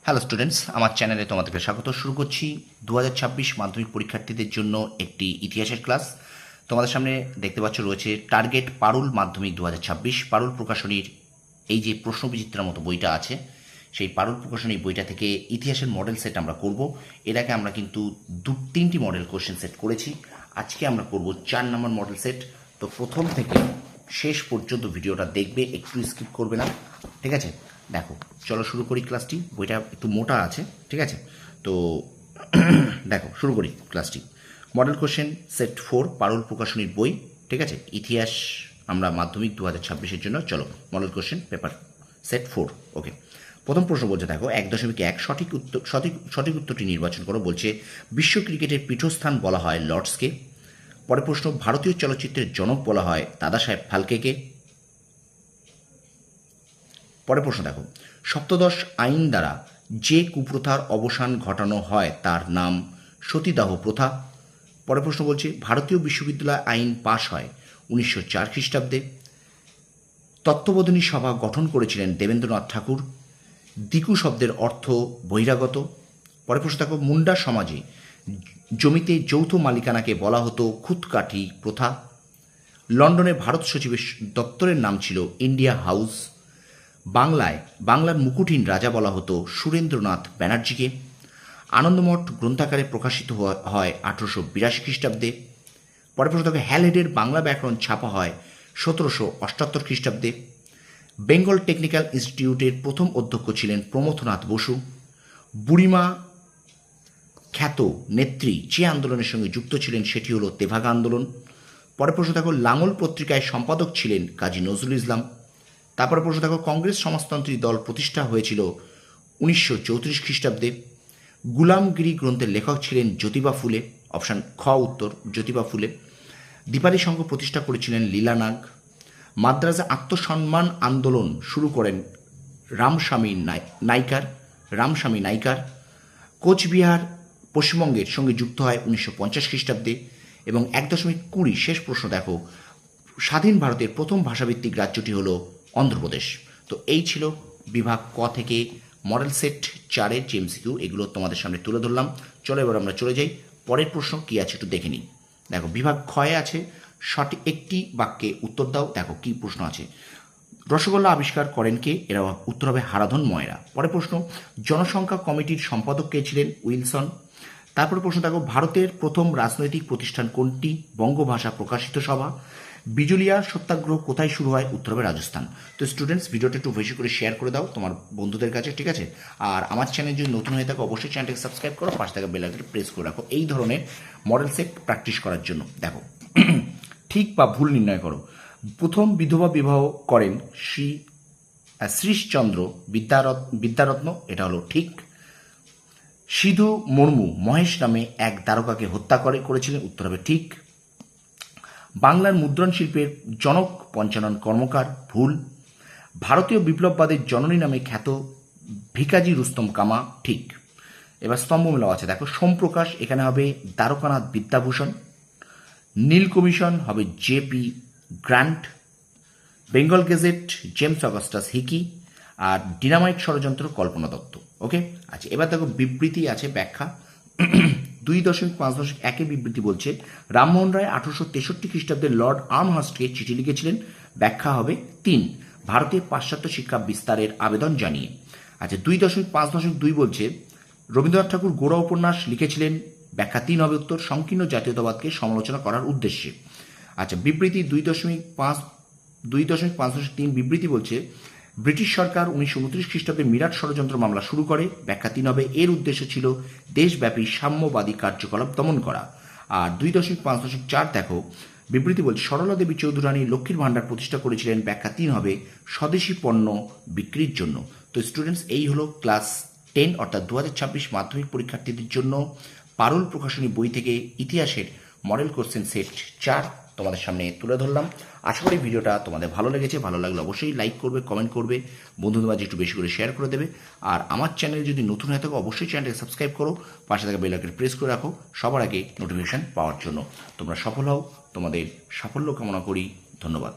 Hello students, আমার চ্যানেলে তোমাদেরকে স্বাগত। শুরু করছি 2026 মাধ্যমিক পরীক্ষার্থীদের জন্য একটি ইতিহাসের ক্লাস। তোমাদের সামনে দেখতে পাচ্ছ রয়েছে টার্গেট পারুল মাধ্যমিক 2026। পারুল প্রকাশনীর এই যে প্রশ্নবিচিত্রার মতো বইটা আছে, সেই পারুল প্রকাশনী বইটা থেকে ইতিহাসের মডেল সেট আমরা করব। এর আগে আমরা কিন্তু তিনটি মডেল কোশ্চেন সেট করেছি। আজকে আমরা করব 4 নম্বর মডেল সেট। তো প্রথম থেকে শেষ পর্যন্ত ভিডিওটা দেখবে, একটু স্কিপ করবে না, ঠিক আছে? দেখো, চলো শুরু করি ক্লাসটি। বইটা একটু মোটা আছে, ঠিক আছে? তো দেখো, শুরু করি ক্লাসটি। মডেল কোশ্চেন সেট 4, পারুল প্রকাশনীর বই, ঠিক আছে? ইতিহাস আমরা মাধ্যমিক 2026-এর জন্য। চলো, মডেল কোশ্চেন পেপার সেট 4। ওকে, প্রথম প্রশ্ন বলছে, দেখো 1.1 সঠিক উত্তরটি নির্বাচন করো। বলছে বিশ্ব ক্রিকেটের পীঠস্থান বলা হয় লর্ডসকে। পরের প্রশ্ন, ভারতীয় চলচ্চিত্রের জনক বলা হয় দাদা সাহেব ফালকেকে। পরের প্রশ্ন দেখো, সপ্তদশ আইন দ্বারা যে কুপ্রথার অবসান ঘটানো হয় তার নাম সতীদাহ প্রথা। পরের প্রশ্ন বলছে, ভারতীয় বিশ্ববিদ্যালয় আইন পাশ হয় 1904 খ্রিস্টাব্দে। তত্ত্ববোধিনী সভা গঠন করেছিলেন দেবেন্দ্রনাথ ঠাকুর। দিকু শব্দের অর্থ বহিরাগত। পরের প্রশ্ন দেখো, মুন্ডা সমাজে জমিতে যৌথ মালিকানাকে বলা হতো খুঁতকাঠি প্রথা। লন্ডনে ভারত সচিবের দপ্তরের নাম ছিল ইন্ডিয়া হাউস। বাংলার মুকুটহীন রাজা বলা হতো সুরেন্দ্রনাথ ব্যানার্জিকে। আনন্দমঠ গ্রন্থাকারে প্রকাশিত হয় 1882 খ্রিস্টাব্দে। পরের প্রশ্ন দেখো, হ্যালহেডের বাংলা ব্যাকরণ ছাপা হয় 1778 খ্রিস্টাব্দে। বেঙ্গল টেকনিক্যাল ইনস্টিটিউটের প্রথম অধ্যক্ষ ছিলেন প্রমথনাথ বসু। বুড়িমা খ্যাত নেত্রী যে আন্দোলনের সঙ্গে যুক্ত ছিলেন সেটি হলো তেভাগা আন্দোলন। পরের প্রশ্ন দেখো, লাঙল পত্রিকায় সম্পাদক ছিলেন কাজী নজরুল ইসলাম। তারপরে প্রশ্ন দেখো, কংগ্রেস সমাজতান্ত্রিক দল প্রতিষ্ঠা হয়েছিল 1934 খ্রিস্টাব্দে। গুলামগিরি গ্রন্থের লেখক ছিলেন জ্যোতিবা ফুলে। অপশান খ উত্তর, জ্যোতিবা ফুলে। দীপালি সংঘ প্রতিষ্ঠা করেছিলেন লীলানাগ। মাদ্রাজে আত্মসম্মান আন্দোলন শুরু করেন রামস্বামী নাইকার। কোচবিহার পশ্চিমবঙ্গের সঙ্গে যুক্ত হয় 1950 খ্রিস্টাব্দে। এবং 1.20 শেষ প্রশ্ন দেখো, স্বাধীন ভারতের প্রথম ভাষাভিত্তিক রাজ্যটি হল অন্ধ্রপ্রদেশ। তো এই ছিল বিভাগ ক থেকে মডেল সেট 4-এর যে এমসিকিউ, এগুলো তোমাদের সামনে তুলে ধরলাম। চলো এবার আমরা চলে যাই, পরের প্রশ্ন কী আছে একটু দেখে নিই। দেখো, বিভাগ ক্ষয়ে আছে সঠিক একটি বাক্যে উত্তর দাও। দেখো কি প্রশ্ন আছে। রসগোল্লা আবিষ্কার করেন কে? এরা উত্তর হবে হারাধন ময়রা। পরের প্রশ্ন, জনসংখ্যা কমিটির সম্পাদক কে ছিলেন? উইলসন। তারপরে প্রশ্ন দেখো, ভারতের প্রথম রাজনৈতিক প্রতিষ্ঠান কোনটি? বঙ্গভাষা প্রকাশিত সভা। বিজুলিয়া সত্যাগ্রহ কোথায় শুরু হয়? উত্তর হবে রাজস্থান। তো স্টুডেন্টস, ভিডিওটা একটু বেশি করে শেয়ার করে দাও তোমার বন্ধুদের কাছে, ঠিক আছে? আর আমার চ্যানেল যদি নতুন হয়ে থাকে অবশ্যই চ্যানেলটাকে সাবস্ক্রাইব করো, পাশে থাকা বেল আইকনটা প্রেস করে রাখো এই ধরনের মডেল সেট প্র্যাকটিস করার জন্য। দেখো, ঠিক বা ভুল নির্ণয় করো। প্রথম বিধবা বিবাহ করেন শ্রীশচন্দ্র বিদ্যারত্ন, এটা হলো ঠিক। সিধু মুর্মু মহেশ নামে এক দ্বারকাকে হত্যা করেছিলেন, উত্তর হবে ঠিক। বাংলার মুদ্রণ শিল্পের জনক পঞ্চানন কর্মকার, ভুল। ভারতীয় বিপ্লববাদের জননী নামে খ্যাত ভিকাজি রুস্তম কামা, ঠিক। এবার স্তম্ভ মেলাও আছে, দেখো সোমপ্রকাশ, এখানে হবে দ্বারকানাথ বিদ্যাভূষণ। নীল কমিশন হবে JP Grant. Bengal Gazette James Augustus Hicky. আর ডিনামাইট ষড়যন্ত্র কল্পনা দত্ত। ওকে, আচ্ছা এবার দেখো বিবৃতি আছে, ব্যাখ্যা। 2.5.1 বিবৃতি বলছে, রামমোহন রায় 1863 খ্রিস্টাব্দে লর্ড আর্মহার্স্টকে চিঠি লিখেছিলেন। ব্যাখ্যা হবে 3, ভারতের পাশ্চাত্য শিক্ষা বিস্তারের আবেদন জানিয়ে। আচ্ছা 2.5.2 বলছে, রবীন্দ্রনাথ ঠাকুর গোড়া উপন্যাস লিখেছিলেন। ব্যাখ্যা 3 হবে উত্তর, সংকীর্ণ জাতীয়তাবাদকে সমালোচনা করার উদ্দেশ্যে। আচ্ছা বিবৃতি 2.5.3 বিবৃতি বলছে, ব্রিটিশ সরকার 1929 খ্রিস্টাব্দে মিরাট ষড়যন্ত্র মামলা শুরু করে। ব্যাখ্যা 3 হবে, এর উদ্দেশ্য ছিল দেশব্যাপী সাম্যবাদী কার্যকলাপ দমন করা। আর 2.5.4 দেখো, বিবৃতি বলছে, সরলা দেবী চৌধুরানী লক্ষ্মীর ভাণ্ডার প্রতিষ্ঠা করেছিলেন। ব্যাখ্যা 3 হবে, স্বদেশি পণ্য বিক্রির জন্য। তো স্টুডেন্টস, এই হলো ক্লাস 10 অর্থাৎ 2026 মাধ্যমিক পরীক্ষার্থীদের জন্য পারুল প্রকাশনী বই থেকে ইতিহাসের মডেল কোশ্চেন সেট 4 তোমাদের সামনে তুলে ধরলাম। আশা করি ভিডিওটা তোমাদের ভালো লেগেছে। ভালো লাগলে অবশ্যই লাইক করবে, কমেন্ট করবে, বন্ধুদের মাঝে একটু বেশি করে শেয়ার করে দেবে। আর আমার চ্যানেল যদি নতুন হয়ে থাকো অবশ্যই চ্যানেলটাকে সাবস্ক্রাইব করো, পাশে থাকা বেল আইকনটা প্রেস করে রাখো সবার আগে নোটিফিকেশন পাওয়ার জন্য। তোমরা সফল হও, তোমাদের সাফল্য কামনা করি। ধন্যবাদ।